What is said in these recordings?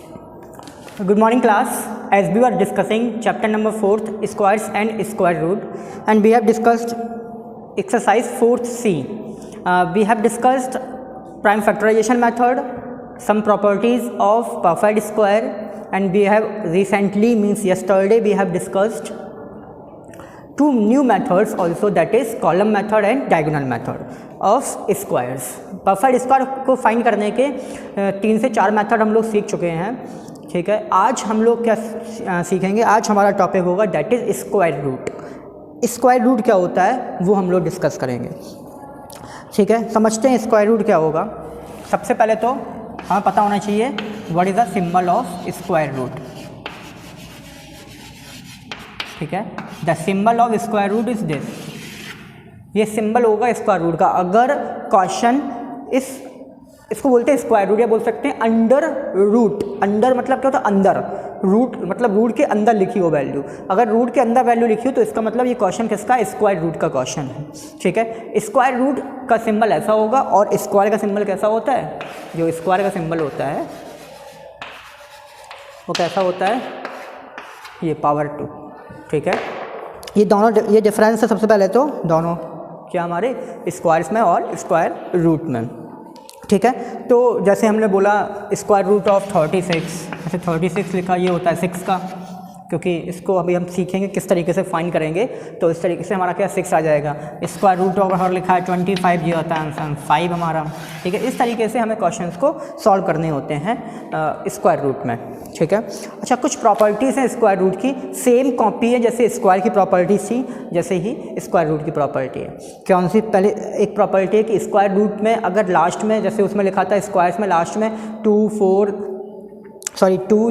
Good morning class. As we were discussing chapter number 4th squares and square root, and we have discussed exercise 4th C. We have discussed prime factorization method, some properties of perfect square, and we have recently, means yesterday, we have discussed two new methods also, that is column method and diagonal method of squares. perfect square को find करने के 3 से 4 method हम लोग सीख चुके हैं, ठीक है। आज हम लोग क्या सीखेंगे, आज हमारा टॉपिक होगा that is square root. Square root क्या होता है वो हम लोग डिस्कस करेंगे, ठीक है। समझते हैं स्क्वायर रूट क्या होगा। सबसे पहले तो हमें पता होना चाहिए what is the symbol of square root, ठीक है। The symbol of square root is this, ये सिंबल होगा स्क्वायर रूट का। अगर क्वेश्चन इसको बोलते हैं स्क्वायर रूट, या बोल सकते हैं अंडर रूट। अंडर मतलब क्या होता है, अंदर। रूट मतलब रूट के अंदर लिखी हो वैल्यू। अगर रूट के अंदर वैल्यू लिखी हो तो इसका मतलब ये क्वेश्चन किसका, स्क्वायर रूट का क्वेश्चन है, ठीक है। स्क्वायर रूट का सिंबल ऐसा होगा, और स्क्वायर का सिंबल कैसा होता है, जो स्क्वायर का सिंबल होता है वो कैसा होता है, ये पावर 2, ठीक है। ये दोनों, ये डिफरेंस है सबसे पहले तो दोनों क्या हमारे स्क्वायर्स में और स्क्वायर रूट में, ठीक है। तो जैसे हमने बोला स्क्वायर रूट ऑफ 36, ऐसे 36 लिखा, ये होता है 6 का, क्योंकि इसको अभी हम सीखेंगे किस तरीके से फाइंड करेंगे। तो इस तरीके से हमारा क्या 6 आ जाएगा। स्क्वायर रूट ऑफ और लिखा है 25, ये होता है आंसर 5 हमारा, ठीक है। इस तरीके से हमें क्वेश्चंस को सॉल्व करने होते हैं स्क्वायर रूट में, ठीक है। अच्छा, कुछ प्रॉपर्टीज़ हैं स्क्वायर रूट की, सेम कॉपी है जैसे स्क्वायर की प्रॉपर्टीज थी, जैसे ही स्क्वायर रूट की प्रॉपर्टी है। कौन सी, पहले एक प्रॉपर्टी है कि स्क्वायर रूट में अगर लास्ट में, जैसे उसमें लिखा था स्क्वायर्स में लास्ट में 2,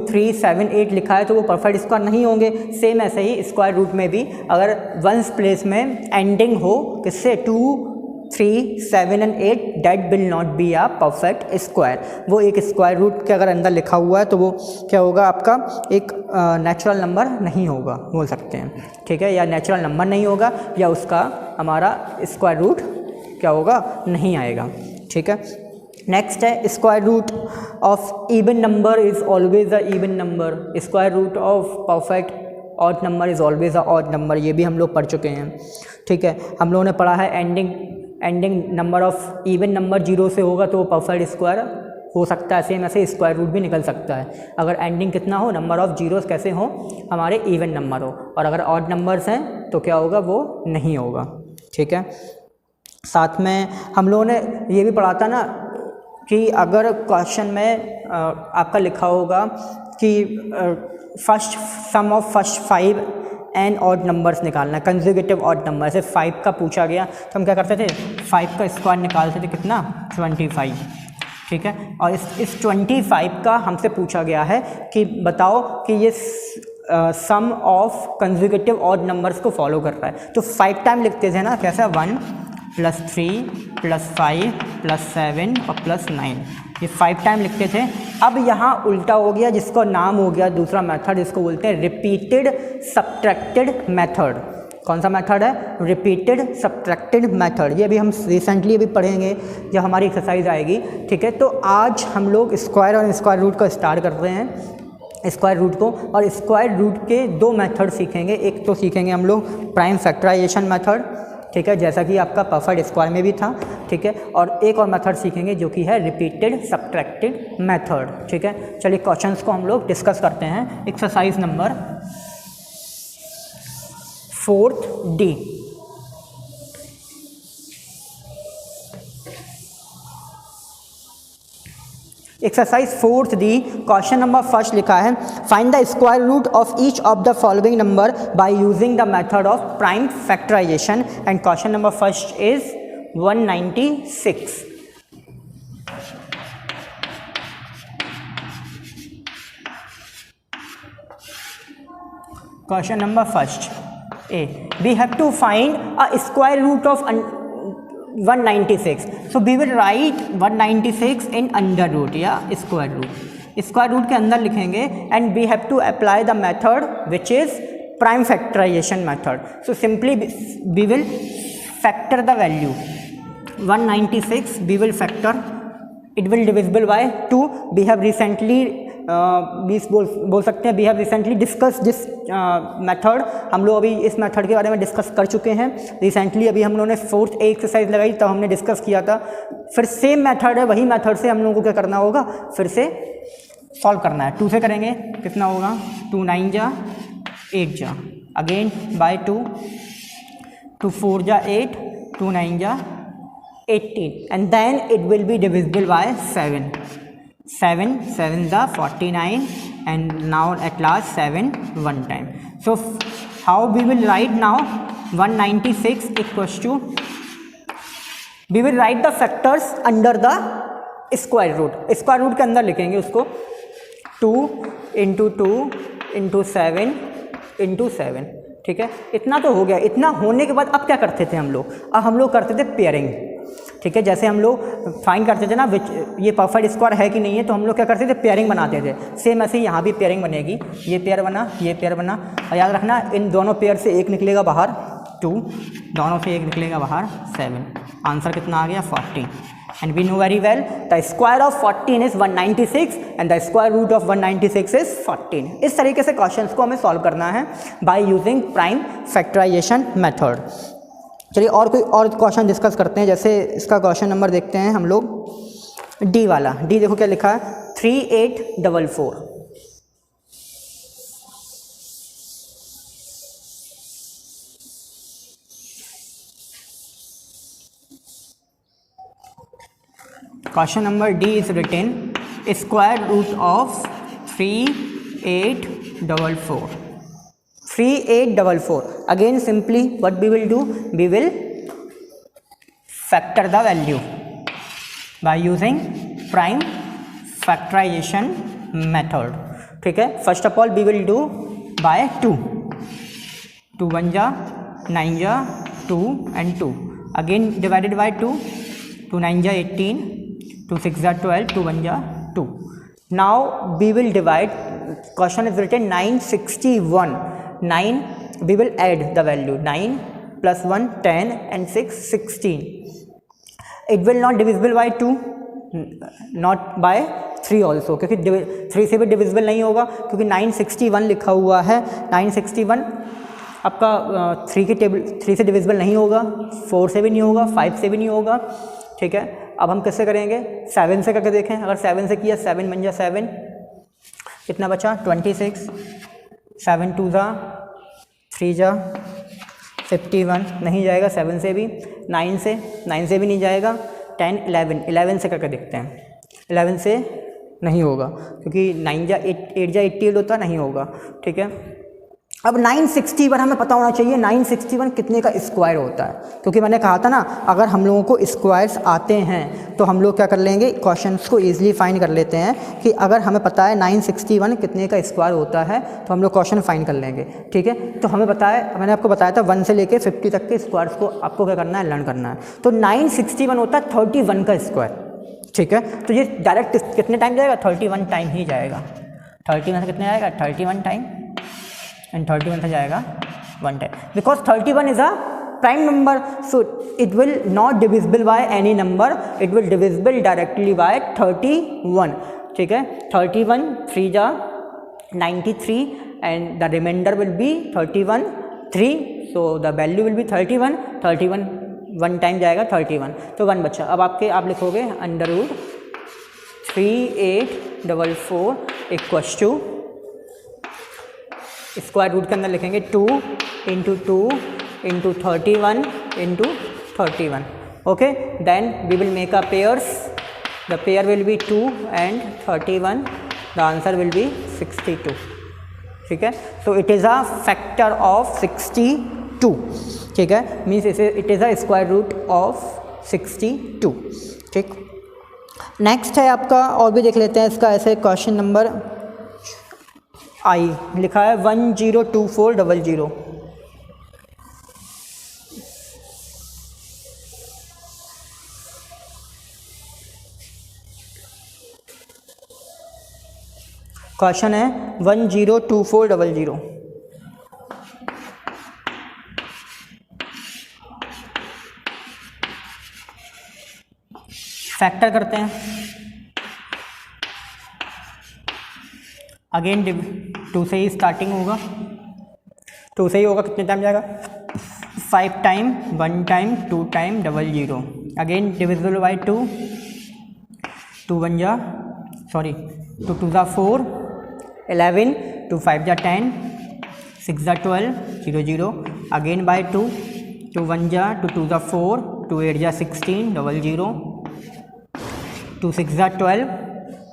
3, 7, 8 लिखा है तो वो परफेक्ट स्क्वायर नहीं होंगे। सेम ऐसे ही स्क्वायर रूट में भी अगर वंस प्लेस में एंडिंग हो किससे 2, 3, 7 and 8, that will not be a perfect square. वो एक स्क्वायर रूट के अगर अंदर लिखा हुआ है तो वो क्या होगा, आपका एक नेचुरल नंबर नहीं होगा बोल सकते हैं, ठीक है। या नेचुरल नंबर नहीं होगा, या उसका हमारा स्क्वायर रूट क्या होगा, नहीं आएगा, ठीक है। नेक्स्ट है square root of even number is always a even number. Square root of perfect odd number is always a odd number, ये भी हम लोग पढ़ चुके हैं, ठीक है। हम लोगों ने पढ़ा है ending number of even number 0 से होगा तो वो परफेक्ट स्क्वायर हो सकता है। सेम ऐसे स्क्वायर रूट भी निकल सकता है। अगर एंडिंग कितना हो, नंबर ऑफ जीरोस कैसे हो, हमारे इवन नंबर हो, और अगर ऑड नंबर्स हैं तो क्या होगा, वो नहीं होगा, ठीक है। साथ में हम लोगों ने ये भी पढ़ा था ना कि अगर क्वेश्चन में आपका लिखा होगा कि first sum of first 5 and odd numbers निकालना, कंसेक्यूटिव ऑड नंबर, जैसे 5 का पूछा गया तो हम क्या करते थे, 5 का स्क्वायर निकालते थे, कितना, 25, ठीक है। और इस 25 का हमसे पूछा गया है कि बताओ कि ये सम ऑफ कंसेक्यूटिव ऑड नंबर्स को फॉलो कर रहा है। तो 5 टाइम लिखते थे ना, कैसा, 1 + 3 + 5 + 7 और +9, ये 5 टाइम लिखते थे। अब यहाँ उल्टा हो गया, जिसको नाम हो गया दूसरा मेथड, जिसको बोलते हैं रिपीटेड सब्ट्रैक्टेड मेथड। कौन सा मेथड है, रिपीटेड सब्ट्रैक्टेड मेथड। ये भी हम रिसेंटली अभी पढ़ेंगे जब हमारी एक्सरसाइज आएगी, ठीक है। तो आज हम लोग स्क्वायर और स्क्वायर रूट का स्टार्ट कर रहे हैं, स्क्वायर रूट को। और स्क्वायर रूट के 2 मेथड सीखेंगे। एक तो सीखेंगे हम लोग प्राइम फैक्टराइजेशन मेथड, ठीक है, जैसा कि आपका परफेक्ट स्क्वायर में भी था, ठीक है। और एक और मेथड सीखेंगे जो कि है रिपीटेड सब्ट्रैक्टेड मेथड, ठीक है। चलिए क्वेश्चंस को हम लोग डिस्कस करते हैं। Exercise number 4D। Exercise 4D, question number first लिखा है, find the square root of each of the following number by using the method of prime factorisation. And question number first is 196। Question number first A, we have to find a square root of 196. So we will write 196 in under root या square root. Square root के अंदर लिखेंगे and we have to apply the method which is prime factorization method. So simply we will factor the value 196. We will factor, it will divisible by 2. We have recently बीस बोल सकते हैं। We have recently discuss this method, हम लोग अभी इस method के बारे में डिस्कस कर चुके हैं रिसेंटली। अभी हम लोगों ने 4th एक्सरसाइज लगाई तब हमने डिस्कस किया था। फिर सेम मेथड है, वही मेथड से हम लोगों को क्या करना होगा, फिर से सॉल्व करना है। 2 से करेंगे, कितना होगा, 2 9 जा 8 जा, अगेन बाय 2, 2 4 जा 8, 2 9 जा 18, and then it will be divisible by 7. 7 7 जा 49, and now at last 7 one time. So how we will write now 196 equals to, we will write the factors under the square root. Square root के अंदर लिखेंगे उसको, 2 into 2 into 7 into 7, ठीक है। इतना तो हो गया। इतना होने के बाद अब क्या करते थे हम लोग, अब हम लोग करते थे पेयरिंग, ठीक है। जैसे हम लोग फाइंड करते थे ना विच ये परफेक्ट स्क्वायर है कि नहीं है, तो हम लोग क्या करते थे, पेयरिंग बनाते थे। सेम ऐसे ही यहाँ भी पेयरिंग बनेगी, ये पेयर बना, ये पेयर बना, और याद रखना इन दोनों पेयर से एक निकलेगा बाहर 2, दोनों से एक निकलेगा बाहर 7, आंसर कितना आ गया 14। And we know very well the square of 14 is 196 and the square root of 196 is 14. इस तरीके से क्वेश्चंस को हमें सॉल्व करना है by using prime factorization method। चलिए और कोई और क्वेश्चन डिस्कस करते हैं। जैसे इसका क्वेश्चन नंबर देखते हैं हम लोग, डी वाला। डी देखो क्या लिखा है, 3844। Question number D is written square root of 3844. 3844. Again simply what we will do, we will factor the value by using prime factorization method, ठीक है। First of all we will do by 2, 2 1 जा 9 जा 2 and 2, again divided by 2, 2 9 जा 18, 2 6 जा 12, 2 1 जा 2. Now we will divide, question is written 961, 9 we will add the value, 9 plus 1 10 and 6 16. It will not divisible by 2, not by 3 also, क्योंकि 3 से भी divisible नहीं होगा, क्योंकि 961 लिखा हुआ है। 961 आपका 3 की टेबल 3 से डिविजिबल नहीं होगा, 4 से भी नहीं होगा, 5 से भी नहीं होगा, ठीक है। अब हम किससे करेंगे, 7 से करके देखें। अगर 7 से किया, 7 बन जा 7, कितना बचा 26, 7 2 जा 3 जा 51, नहीं जाएगा 7 से भी, 9 से भी नहीं जाएगा, 10 11, 11 से करके देखते हैं। 11 से नहीं होगा, क्योंकि 9 जा 8 जा 88 होता, नहीं होगा, ठीक है। अब 961 हमें पता होना चाहिए 961 कितने का स्क्वायर होता है, क्योंकि मैंने कहा था ना अगर हम लोगों को स्क्वायर्स आते हैं तो हम लोग क्या कर लेंगे, क्वेश्चंस को इजीली फाइंड कर लेते हैं कि अगर हमें पता है 961 कितने का स्क्वायर होता है तो हम लोग क्वेश्चन फाइंड कर लेंगे, ठीक है। तो हमें पता है, मैंने आपको बताया था 1 से लेके 50 तक के स्क्वायर्स को आपको क्या करना है, लर्न करना है। तो 961 होता है 31 का स्क्वायर, ठीक है। तो ये डायरेक्ट कितने टाइम जाएगा, 31 टाइम ही जाएगा। 31 से कितने जाएगा, 31 टाइम, and 31 से जाएगा 1 time, because 31 is a prime number, so it will not divisible by any number, it will divisible directly by 31, ठीक है। 31 3 जा 93 and the remainder will be 31 3, so the value will be 31 1 time जाएगा 31, तो 1 बचा। अब आप लिखोगे under root 3844 equals to, square root के अंदर लिखेंगे 2 into 2 into 31 into 31, okay. Then we will make a pairs, the pair will be 2 and 31, the answer will be 62, ठीक है। So it is a factor of 62, ठीक है, means it is a square root of 62, ठीक। Next है आपका, और भी देख लेते हैं इसका, ऐसे क्वेश्चन नंबर आई लिखा है 102400। क्वेश्चन है 102400। फैक्टर करते हैं। अगेन 2 से ही स्टार्टिंग होगा, 2 से ही होगा, कितने टाइम जाएगा 5 time, 1 time, 2 time, 00, again divisible by 2, 2 1 जा सॉरी 2 2 जा 4, 11, 2 5 जा 10, 6 जा 12, 0 0, अगेन बाई 2, 2 1 जा 2 2 जा 4, 2 8 जा 16, 00, 2 6 जा 12,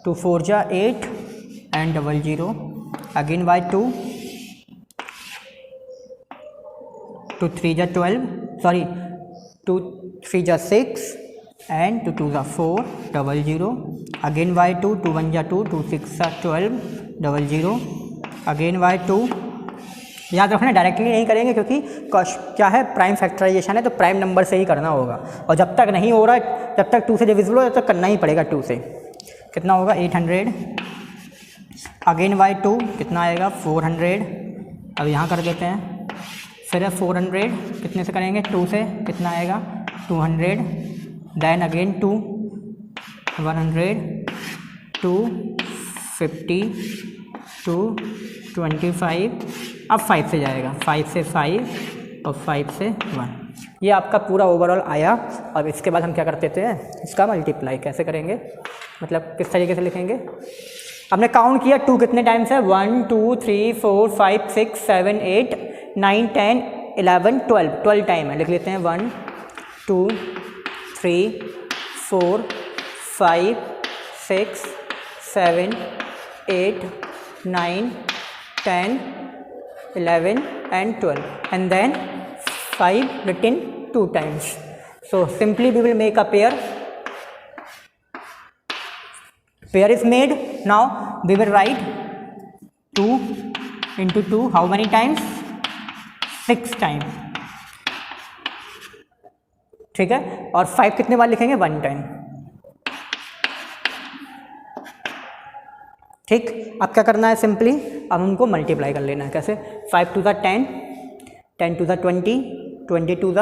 2 4 जा 8 and 00, again by 2, 2 3 जा 12, sorry 2 3 जा 6 and 2 2 जा 4, 00, again by 2, 2 1 जा 2, 2 6 जा 12, 00, again by 2। याद रखना डायरेक्टली नहीं करेंगे क्योंकि क्या है प्राइम फैक्टराइजेशन है, तो प्राइम नंबर से ही करना होगा, और जब तक नहीं हो रहा है, जब तक 2 से डिविजिबल हो तब तक करना ही पड़ेगा 2 से। कितना होगा 800, अगेन बाई 2 कितना आएगा 400, अब यहाँ कर देते हैं, फिर 400 कितने से करेंगे 2 से, कितना आएगा 200, देन अगेन 2, 100, 250, 225, अब 5 से जाएगा, 5 से 5 और 5 से 1, ये आपका पूरा ओवरऑल आया। अब इसके बाद हम क्या करते थे, इसका मल्टीप्लाई कैसे करेंगे, मतलब किस तरीके से लिखेंगे। हमने काउंट किया 2 कितने टाइम्स है, 1 2 3 4 5 6 7 8 9 10 11 12 टाइम है, लिख लेते हैं 1 2 3 4 5 6 7 8 9 10 11 and 12, and then 5 written 2 times. So simply we will make a pair. Pair is made. Now we will write 2 into 2 how many times, 6 times, ठीक है, और 5 कितने बार लिखेंगे 1 टाइम, ठीक। अब क्या करना है, सिंपली अब हमको मल्टीप्लाई कर लेना है, कैसे 5 to the 10, 10 to the 20, 20 to the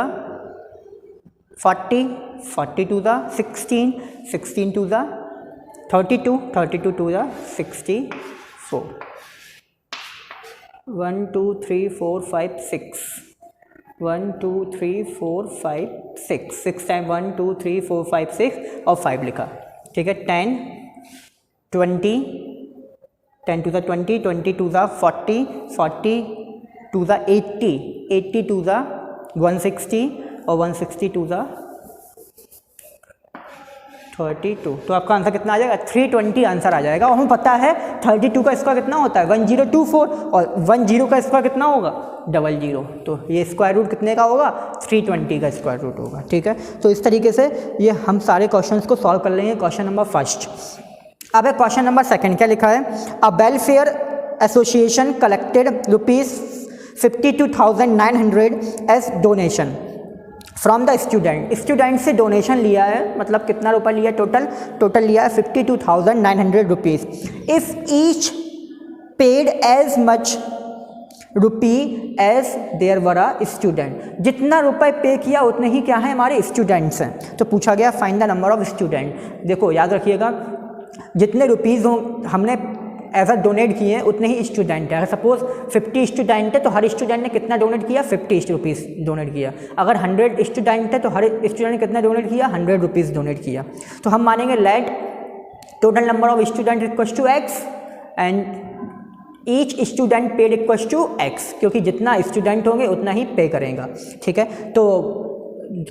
40, 40 to the 16, 16 to the 32, 32 to the 64, 1 2 3 4 5 6, 1 2 3 4 5 6, 6 time 1 2 3 4 5 6 और 5 लिखा, ठीक है। 10 20, 10 to the 20, 20 to the 40, 40 to the 80, 80 to the 160 और 160 to the 32, तो आपका आंसर कितना आ जाएगा 320 आंसर आ जाएगा। और हमें पता है 32 का स्क्वायर कितना होता है 1024, और 10 का स्क्वायर कितना होगा 00, तो ये स्क्वायर रूट कितने का होगा 320 का स्क्वायर रूट होगा, ठीक है। तो इस तरीके से ये हम सारे क्वेश्चंस को सॉल्व कर लेंगे क्वेश्चन नंबर फर्स्ट। अब है क्वेश्चन नंबर सेकंड, क्या लिखा है, a welfare association collected ₹52,900 as donation from the student, student से डोनेशन लिया है, मतलब कितना रुपया लिया टोटल लिया है 52,900 rupees. If each paid as much rupee as there were a student, जितना रुपए पे किया उतने ही क्या है हमारे स्टूडेंट्स हैं। तो पूछा गया find the number of student. देखो याद रखिएगा जितने रुपीज़ हमने एज डोनेट किए हैं उतने ही स्टूडेंट है। अगर सपोज 50 स्टूडेंट है तो हर स्टूडेंट ने कितना डोनेट किया 50 रुपीज़ डोनेट किया। अगर 100 स्टूडेंट है तो हर स्टूडेंट ने कितना डोनेट किया 100 रुपीज़ डोनेट किया। तो हम मानेंगे let total number of student equals to x and each student paid equals to x, क्योंकि जितना स्टूडेंट होंगे उतना ही पे करेगा, ठीक है। तो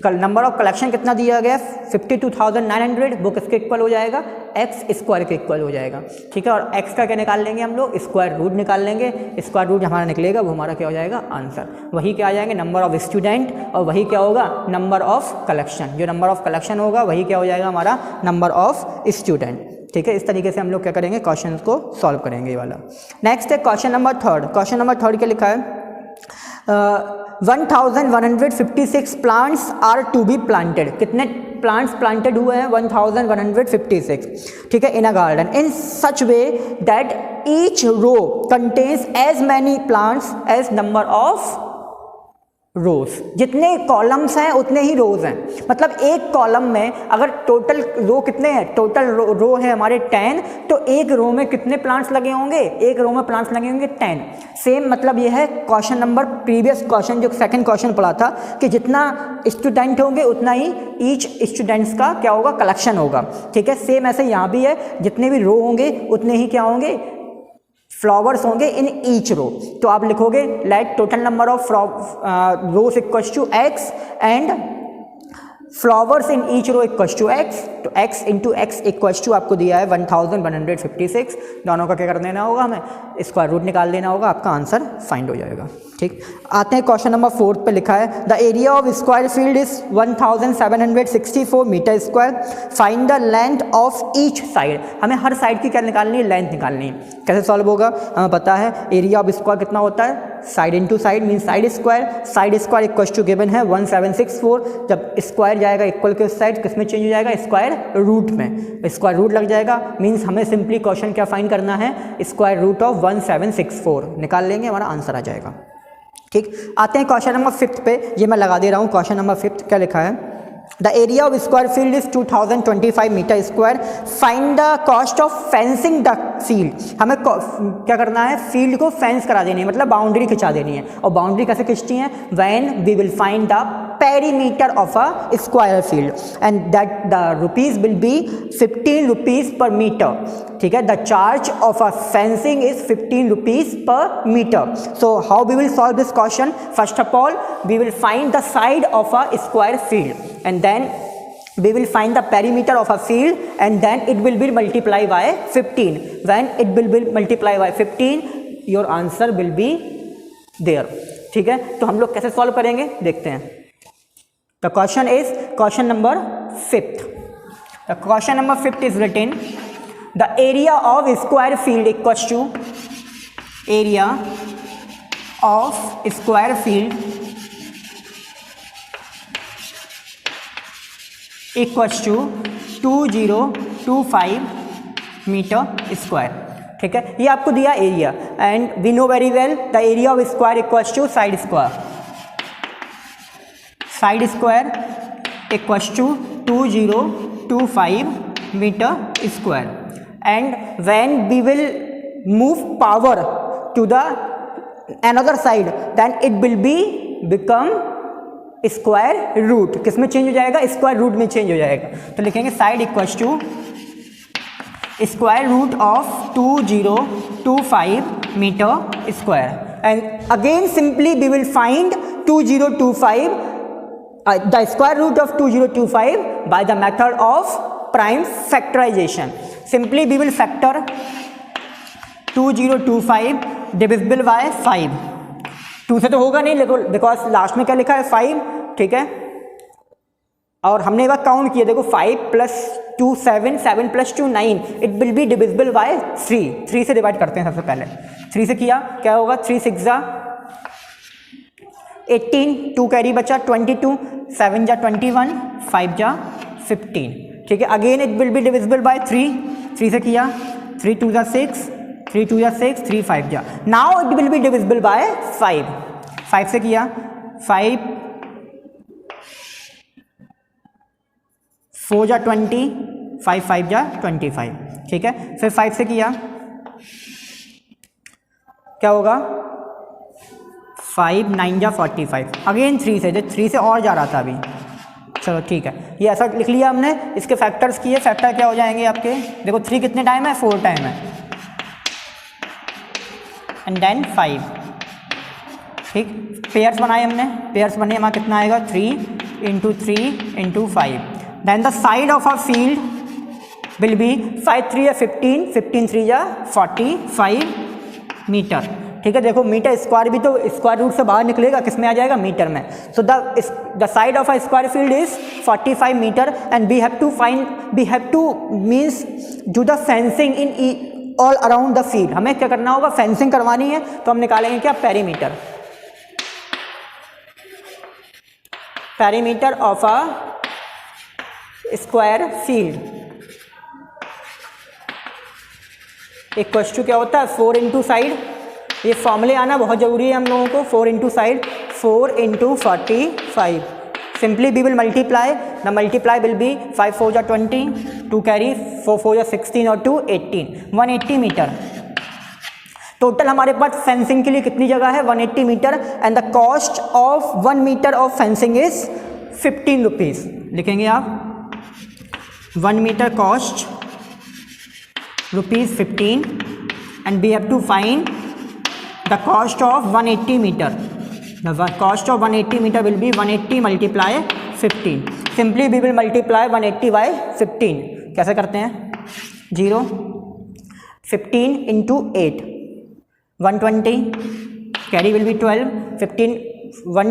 नंबर ऑफ कलेक्शन कितना दिया गया 52,900, वो किसके इक्वल हो जाएगा एक्स स्क्वायर के इक्वल हो जाएगा, ठीक है। और एक्स का क्या निकाल लेंगे हम लोग स्क्वायर रूट निकाल लेंगे, स्क्वायर रूट हमारा निकलेगा वो हमारा क्या हो जाएगा आंसर। वही क्या आ जाएंगे नंबर ऑफ स्टूडेंट और वही क्या होगा नंबर ऑफ कलेक्शन। जो नंबर ऑफ कलेक्शन होगा वही क्या हो जाएगा हमारा नंबर ऑफ स्टूडेंट, ठीक है। इस तरीके से हम लोग क्या करेंगे क्वेश्चन को सॉल्व करेंगे ये वाला। नेक्स्ट है question number third. Question number third क्या लिखा है 1156 plants are to be planted. कितने प्लांट्स प्लांटेड हुए हैं 1156, ठीक है, in a garden in such way that each row contains as many plants as number of rows, जितने कॉलम्स हैं उतने ही रोज हैं। मतलब एक कॉलम में अगर टोटल रो कितने हैं, टोटल रो है हमारे 10, तो एक रो में कितने प्लांट्स लगे होंगे, एक रो में प्लांट्स लगे होंगे 10। सेम मतलब ये है क्वेश्चन नंबर, प्रीवियस क्वेश्चन जो सेकंड क्वेश्चन पढ़ा था कि जितना स्टूडेंट होंगे उतना ही ईच स्टूडेंट्स का क्या होगा, कलेक्शन होगा। ठीक है, सेम ऐसे यहाँ भी है, जितने भी रो होंगे उतने ही क्या होंगे, फ्लावर्स होंगे इन ईच रो। तो आप लिखोगे let total number of rows equals to x and flowers in each row equals to x. तो x into x equals to आपको दिया है 1156। दोनों का क्या कर देना होगा, हमें स्क्वायर रूट निकाल देना होगा, आपका आंसर फाइंड हो जाएगा। ठीक, आते हैं क्वेश्चन नंबर 4 पे लिखा है the area of square field is 1764 metre square, find the length of each side. हमें हर साइड की क्या निकालनी है, लेंथ निकालनी है। कैसे सॉल्व होगा, हमें पता है एरिया ऑफ स्क्वायर कितना होता है, side into side mean side square equal to given है 1764। जब स्क्वायर जाएगा इक्वल के उस साइड किस में चेंज हो जाएगा, स्क्वायर रूट में, स्क्वायर रूट लग जाएगा। मीन्स हमें सिंपली क्वेश्चन क्या फाइंड करना है, स्क्वायर रूट ऑफ 1764 निकाल लेंगे, हमारा आंसर आ जाएगा। ठीक, आते हैं क्वेश्चन नंबर 5 पे, ये मैं लगा दे रहा हूँ। क्वेश्चन नंबर 5 क्या लिखा है, the area of square field is 2025 metre square, find the cost of fencing the field. हमें क्या करना है, फील्ड को फेंस करा देनी है, मतलब बाउंड्री खिंचा देनी है। और बाउंड्री कैसे खिंचती है, when we will find the perimeter of a square field and that the rupees will be 15 rupees per metre. ठीक है, the charge of a fencing is 15 rupees per metre. So how we will solve this question, first of all we will find the side of a square field and then we will find the perimeter of a field and then it will be multiplied by 15. When it will be multiplied by 15 your answer will be there. ठीक है, तो हम लोग कैसे solve करेंगे देखते हैं। The question is question number 5th. The question number 5th is written the area of square field equals to area of square field equals to 2025 metre square. ठीक है, ये आपको दिया area and we know very well the area of square equals to side square equals to 2025 metre square and when we will move power to the another side then it will be become square root. किस में change हो जाएगा, square root में change हो जाएगा। तो लिखेंगे side equals to square root of 2025 metre square and again simply we will find 2025 the square root of 2025 by the method of prime factorisation. Simply we will factor 2025 divisible by 5। 2 से तो होगा नहीं because last में क्या लिखा है 5। ठीक है, और हमने एक बार काउंट किया, देखो 5 + 2 7, 7 + 2 9, it will be divisible by 3। 3 से डिवाइड करते हैं सबसे पहले, 3 से किया क्या होगा, 3 6 जा 18, 2 कैरी बचा 22, 7 जा 21, 5 जा 15। ठीक है, again it will be divisible by 3। 3 से किया 3 2 जा 6, 3 2 जा 6, 3 5 जा। Now it will be divisible by 5। 5 से किया 5 4 जा 20, 5 5 जा 25। ठीक है, फिर 5 से किया क्या होगा, 5 9 जा 45। अगेन 3 से, जो 3 से और जा रहा था अभी। चलो ठीक है, ये ऐसा लिख लिया हमने। इसके फैक्टर्स किए, फैक्टर क्या हो जाएंगे आपके, देखो 3 कितने टाइम है, 4 टाइम है एंड देन 5। ठीक, पेयर्स बनाए हमने, पेयर्स बने, हमारा कितना आएगा 3 × 3 × 5। Then the side of a field will be 5 3 या 15, 15 3 या 45 मीटर। ठीक है, देखो मीटर स्क्वायर भी तो स्क्वायर रूट से बाहर निकलेगा, किस में आ जाएगा, मीटर में। So the side of a square field is 45 metre and we have to means do the fencing in all around the field. हमें क्या करना होगा, फेंसिंग करवानी है, तो हम निकालेंगे क्या, perimeter. Perimeter of a square field equals to क्या होता है, 4 इंटू साइड। ये फॉर्मूले आना बहुत जरूरी है हम लोगों को, 4 into side. 4 into 45. Simply we will multiply. The multiply will be 5 4 जा 20, 2 carry, 4 4 जा 16 और 2 18, 180 मीटर. टोटल हमारे पास फेंसिंग के लिए कितनी जगह है? 180 metre. And the cost of 1 metre of fencing is 15 rupees. लिखेंगे आप 1 metre cost ₹15 and we have to find the cost of 180 meter. The cost of 180 meter will be 180 multiply 15. Simply we will multiply 180 by 15. कैसे करते हैं? 0 15 into 8 120, carry will be 12, 15 1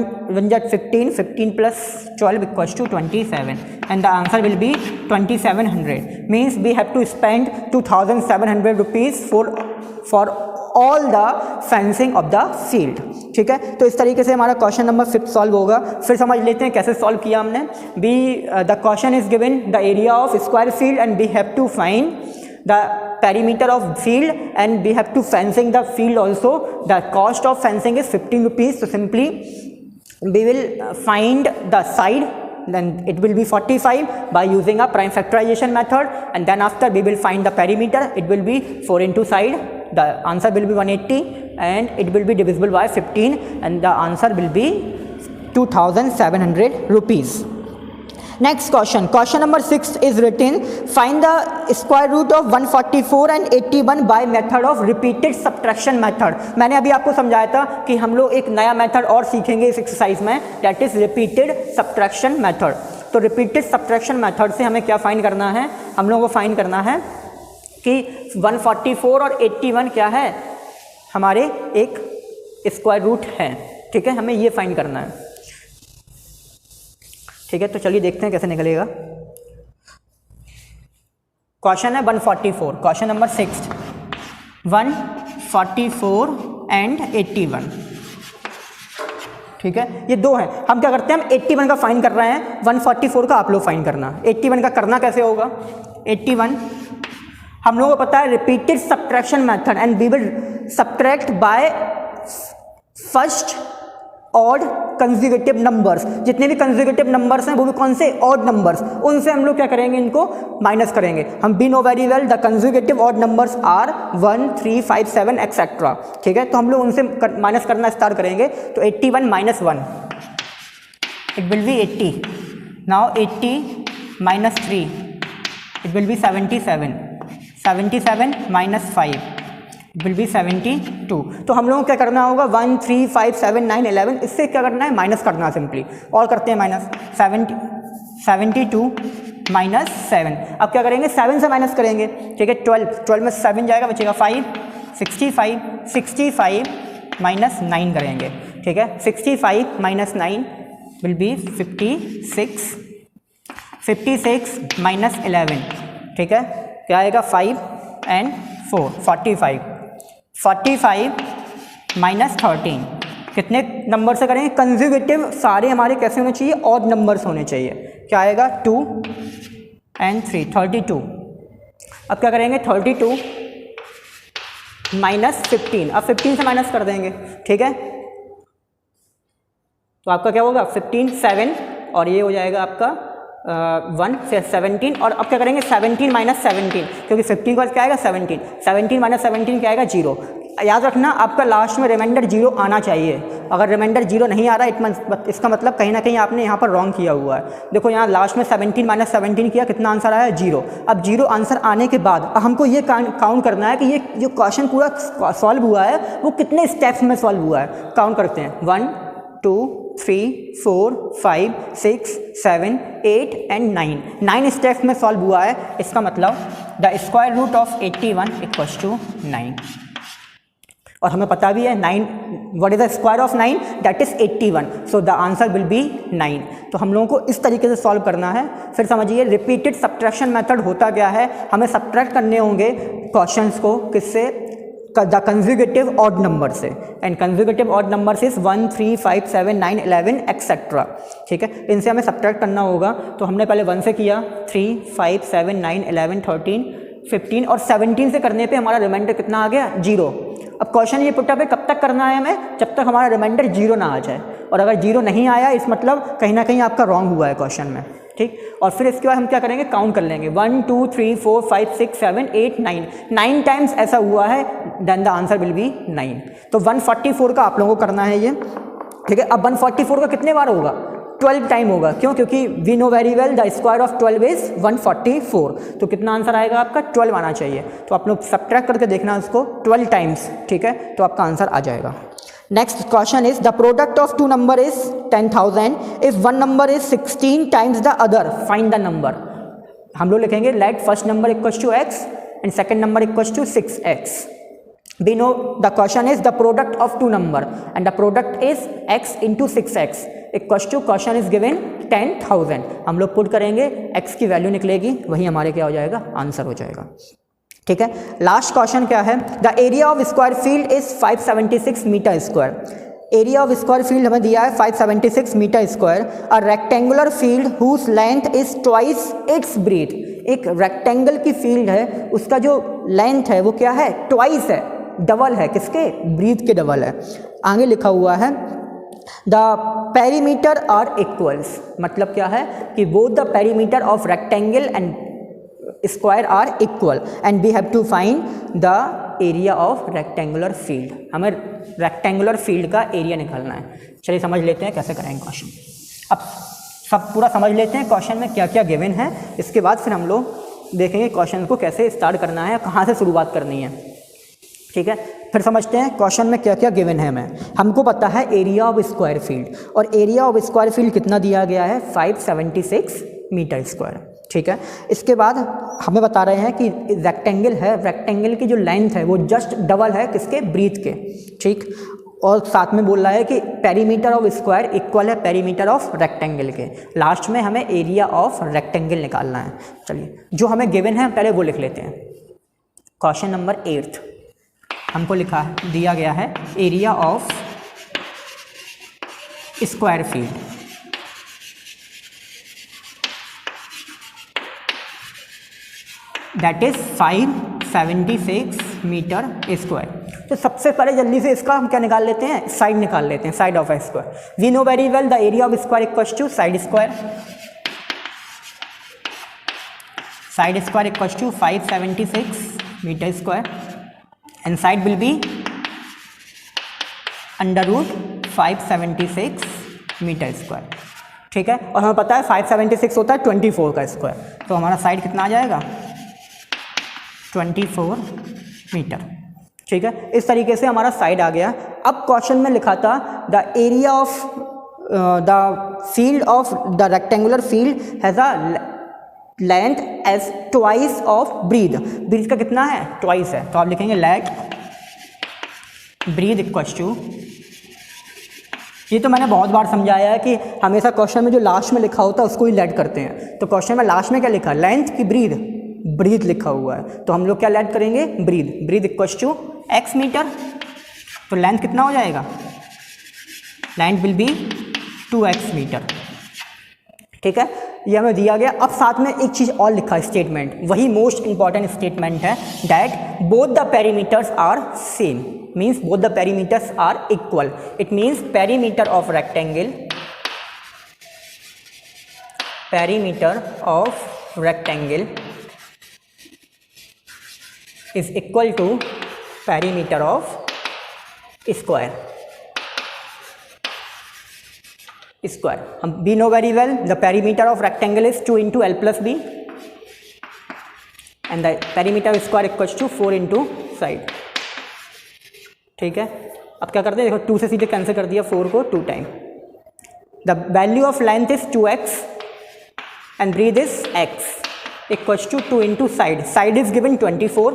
15, 15 plus 12 equals to 27, and the answer will be 2700. Means we have to spend 2700 rupees for all the fencing of the field. ठीक है, तो इस तरीके से हमारा क्वेश्चन नंबर 5 सॉल्व होगा. फिर समझ लेते हैं कैसे सॉल्व किया हमने. The question is given the area of square field and we have to find the perimeter of field and we have to fencing the field also. The cost of fencing is 15 rupees. So simply we will find the side, then it will be 45 by using a prime factorization method, and then after we will find the perimeter. It will be 4 into side. The answer will be 180 and it will be divisible by 15 and the answer will be 2700 rupees. Next question, question number 6 is written, find the square root of 144 and 81 by method of repeated subtraction method. मैंने अभी आपको समझाया था कि हम लोग एक नया मेथड और सीखेंगे इस एक्सरसाइज में, that is repeated subtraction method. तो repeated subtraction method से हमें क्या फाइंड करना है? हम लोगों को फाइंड करना है कि 144 और 81 क्या है? हमारे एक स्क्वायर रूट है. ठीक है, हमें ये फाइंड करना है. ठीक है, तो चलिए देखते हैं कैसे निकलेगा. क्वेश्चन है 144, क्वेश्चन नंबर 6, 144 एंड 81. ठीक है, ये दो हैं. हम क्या करते हैं, हम 81 का फाइंड कर रहे हैं, 144 का आप लोग फाइंड करना. 81 का करना कैसे होगा? 81 हम लोगों को पता है repeated subtraction method and we will subtract by first odd consecutive numbers. जितने भी कंसेक्यूटिव नंबर्स हैं वो भी कौन से? Odd numbers. उनसे हम लोग क्या करेंगे? इनको माइनस करेंगे. हम we know very well the consecutive odd numbers are 1 3 5 7 etcetera. ठीक है, तो हम लोग उनसे माइनस करना स्टार्ट करेंगे. तो 81 minus 1 it will B 80. Now 80 minus 3 it will B 77. 77 minus 5 will be 72. तो हम लोगों को क्या करना होगा? 1 3 5 7 9 11 इससे क्या करना है? माइनस करना है सिंपली. और करते हैं माइनस. 72 माइनस 7. अब क्या करेंगे? 7 से माइनस करेंगे. ठीक है, 12 में 7 जाएगा, बचेगा 5. 65 माइनस 9 करेंगे. ठीक है, 65 माइनस 9 विल बी 56 माइनस 11. ठीक है, क्या आएगा? 5 एंड 4 45 माइनस 13. कितने नंबर से करेंगे? कंसेक्यूटिव सारे हमारे कैसे होने चाहिए? ऑड नंबर्स होने चाहिए. क्या आएगा? 2 एंड 3 32. अब क्या करेंगे? 32 माइनस 15. अब 15 से माइनस कर देंगे. ठीक है, तो आपका क्या होगा? 15 7 और ये हो जाएगा आपका 1 फिर 17. और अब क्या करेंगे? 17 माइनस 17, क्योंकि 15 के बाद क्या आएगा? 17 माइनस 17 क्या आएगा? 0. याद रखना आपका लास्ट में रिमाइंडर 0 आना चाहिए. अगर रिमाइंडर 0 नहीं आ रहा है इसका मतलब कहीं ना कहीं आपने यहाँ पर रॉन्ग किया हुआ है. देखो यहाँ लास्ट में 17 माइनस 17 किया, कितना आंसर आया? 0. अब 0 आंसर आने के बाद हमको ये काउंट करना है कि ये जो क्वेश्चन पूरा सॉल्व हुआ है वो कितने स्टेप्स में सॉल्व हुआ है. काउंट करते हैं. 1 2 3 4 5 6 7 8 एंड 9 स्टेप्स में सॉल्व हुआ है. इसका मतलब the square root of 81 equals to 9. और हमें पता भी है 9 what is the square of 9? That is 81. So the answer will be 9. तो हम लोगों को इस तरीके से सॉल्व करना है. फिर समझिए रिपीटेड सब्ट्रैक्शन मेथड होता क्या है? हमें सब्ट्रैक्ट करने होंगे क्वेश्चंस को किससे? द कंसेक्यूटिव ऑड नंबर से. And consecutive odd number is 1 3 5 7 9 11 etcetera. ठीक है, इनसे हमें सब्ट्रैक्ट करना होगा. तो हमने पहले 1 से किया, 3 5 7 9 11 13 15 और 17 से करने पे हमारा रिमाइंडर कितना आ गया? 0. अब क्वेश्चन ये पुटअप है कब तक करना है हमें? जब तक हमारा रिमाइंडर 0 ना आ जाए. और अगर 0 नहीं आया इस मतलब कहीं ना कहीं आपका रॉन्ग हुआ है क्वेश्चन में, ठीक। और फिर इसके बाद हम क्या करेंगे, काउंट कर लेंगे 1 2 3 4 5 6 7 8 9 टाइम्स ऐसा हुआ है, then the answer will be 9। तो 144 का आप लोगों को करना है ये, ठीक है। अब 144 का कितने बार होगा, 12 टाइम होगा, क्यों, क्योंकि we know very well the square of 12 is 144, तो कितना आंसर आएगा आपका 12 आना चाहिए। तो आप लोग सब्ट्रैक्ट करके देखना उसको 12 टाइम्स, ठीक है, तो आपका आंसर आ जाएगा। Next question is the product of two number is 10,000 if one number is 16 times the other, find the number. हम लोग लिखेंगे let first number equals to x and second number equals to 6x। We know the question is the product of two number and the product is x into 6x equals to question is given 10,000। हम लोग put करेंगे, x की value निकलेगी, वही हमारे क्या हो जाएगा, आंसर हो जाएगा, ठीक है। लास्ट क्वेश्चन क्या है, the area of square field is 576 metre square. Area of square field हमें दिया है 576 metre square. A rectangular field whose length is twice its breadth. एक रेक्टेंगल की फील्ड है, उसका जो लेंथ है वो क्या है, ट्वाइस है, डबल है, किसके, ब्रीथ के डबल है। आगे लिखा हुआ है द पेरीमीटर आर इक्वल्स, मतलब क्या है कि both the perimeter of rectangle and square are equal and we have to find the area of rectangular field. हमें रेक्टेंगुलर फील्ड का एरिया निकालना है। चलिए समझ लेते हैं कैसे करेंगे क्वेश्चन। अब सब पूरा समझ लेते हैं क्वेश्चन में क्या क्या गिवन है, इसके बाद फिर हम लोग देखेंगे क्वेश्चन को कैसे स्टार्ट करना है, कहाँ से शुरुआत करनी है, ठीक है। फिर समझते हैं क्वेश्चन में क्या क्या गिवन है। हमको पता है एरिया ऑफ स्क्वायर फील्ड, और एरिया ऑफ स्क्वायर फील्ड कितना दिया गया है, 576 मीटर स्क्वायर, ठीक है। इसके बाद हमें बता रहे हैं कि रेक्टेंगल है, रेक्टेंगल की जो लेंथ है वो जस्ट डबल है किसके, ब्रीथ के, ठीक। और साथ में बोल रहा है कि पेरीमीटर ऑफ स्क्वायर इक्वल है पेरीमीटर ऑफ रेक्टेंगल के। लास्ट में हमें एरिया ऑफ रेक्टेंगल निकालना है। चलिए जो हमें गिवन है पहले वो लिख लेते हैं। क्वेश्चन नंबर 8 हमको लिखा है, दिया गया है area of square field, that is 576 metre square. तो सबसे पहले जल्दी से इसका हम क्या निकाल लेते हैं, साइड निकाल लेते हैं, side of a square. We know very well the area of square equals to side square. Side square equals to 576 metre square and side will be under root 576 metre square, ठीक है। और हमें पता है 576 होता है 24 का स्क्वायर, तो हमारा साइड कितना आ जाएगा, 24 मीटर, ठीक है। इस तरीके से हमारा साइड आ गया। अब क्वेश्चन में लिखा था the area of the field of the rectangular field has a length as twice of breadth. Breadth का कितना है, ट्वाइस है, तो आप लिखेंगे लेट ब्रीथ इक्वल्स टू, ये तो मैंने बहुत बार समझाया है कि हमेशा क्वेश्चन में जो लास्ट में लिखा होता है उसको ही लेट करते हैं। तो क्वेश्चन में लास्ट में क्या लिखा, लेंथ की ब्रीथ, ब्रीथ लिखा हुआ है, तो हम लोग क्या लेट करेंगे, breadth. Breadth equals to x metre, तो लेंथ कितना हो जाएगा, length will be 2x metre, ठीक है। ये हमें दिया गया। अब साथ में एक चीज़ और लिखा है, स्टेटमेंट, वही मोस्ट इंपॉर्टेंट स्टेटमेंट है, that both the perimeters are same, means both the perimeters are equal. It means perimeter of rectangle, perimeter of rectangle is equal to perimeter of square. Square, हम we know very well the perimeter of rectangle is 2 into l plus b and the perimeter square equals to 4 into side, ठीक है। अब क्या करते हैं, देखो 2 से सीधे कैंसिल कर दिया, 4 को 2 time. The value of length is 2x and breadth is x equals to 2 into side, side is given 24।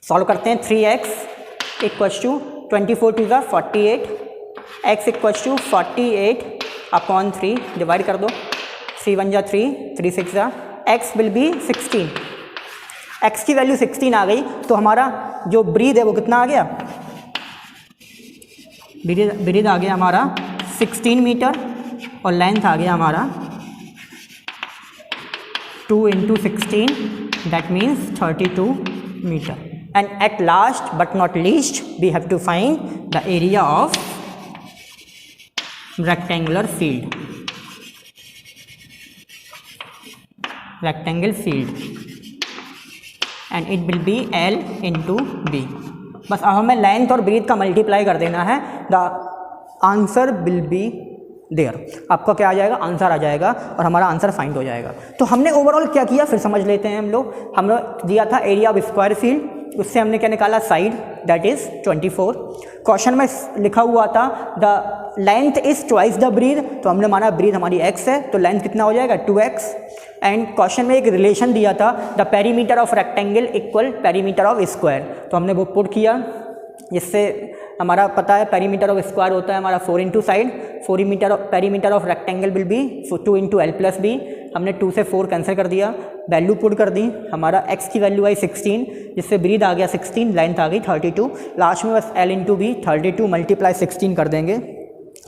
Solve करते हैं, 3x equals to 24 to the 48, x equals to 48 upon 3, divide कर दो, 3 1 जा 3, 3 6 जा, x विल बी 16। x की value 16 आ गई, तो हमारा जो ब्रीथ है वो कितना आ गया, ब्रीथ आ गया हमारा 16 मीटर, और लेंथ आ गया हमारा 2 into 16, that means 32 metre. And at last but not least we have to find the area of rectangular field, rectangle field and it will be L into B। बस अब हमें length और breathe का multiply कर देना है, the answer will be there. आपका क्या आ जाएगा, आंसर आ जाएगा और हमारा आंसर फाइंड हो जाएगा। तो हमने ओवरऑल क्या किया फिर समझ लेते हैं हम लोग। हमने दिया था एरिया ऑफ स्क्वायर फील्ड, उससे हमने क्या निकाला, साइड, दैट इज 24। क्वेश्चन में लिखा हुआ था the length is twice the breadth, तो हमने माना ब्रीथ हमारी x है तो लेंथ कितना हो जाएगा 2x। एंड क्वेश्चन में एक रिलेशन दिया था the perimeter of rectangle equal perimeter of square, तो हमने वो पुट किया, जिससे हमारा पता है पेरीमीटर ऑफ स्क्वायर होता है हमारा 4 into side, perimeter of rectangle will be 2 into L plus b. हमने 2 से 4 कैंसिल कर दिया, वैल्यू पुट कर दी, हमारा x की वैल्यू आई 16, जिससे ब्रीथ आ गया 16, लेंथ आ गई 32, लास्ट में बस L इंटू बी 32 मल्टीप्लाई 16 कर देंगे,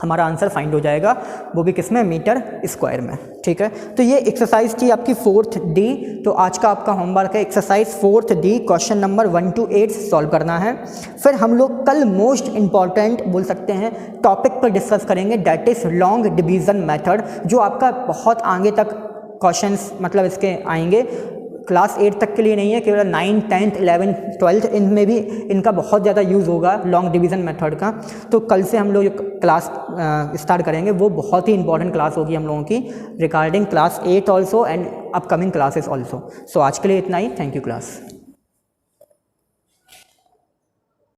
हमारा आंसर फाइंड हो जाएगा, वो भी किस में, मीटर स्क्वायर में। ठीक है, तो ये एक्सरसाइज थी आपकी 4th D। तो आज का आपका होमवर्क है exercise 4th D, question number 1 to 8 solve करना है। फिर हम लोग कल मोस्ट इंपॉर्टेंट बोल सकते हैं टॉपिक पर डिस्कस करेंगे, that is long division method, जो आपका बहुत आगे तक क्वेश्चंस मतलब इसके आएंगे, क्लास 8 तक के लिए नहीं है, केवल 9, 10th, 11th, 12th इनमें भी इनका बहुत ज़्यादा यूज़ होगा लॉन्ग डिवीज़न मेथड का। तो कल से हम लोग जो क्लास स्टार्ट करेंगे वो बहुत ही इंपॉर्टेंट क्लास होगी हम लोगों की regarding class 8 also and upcoming classes also. So आज के लिए इतना ही, थैंक यू क्लास।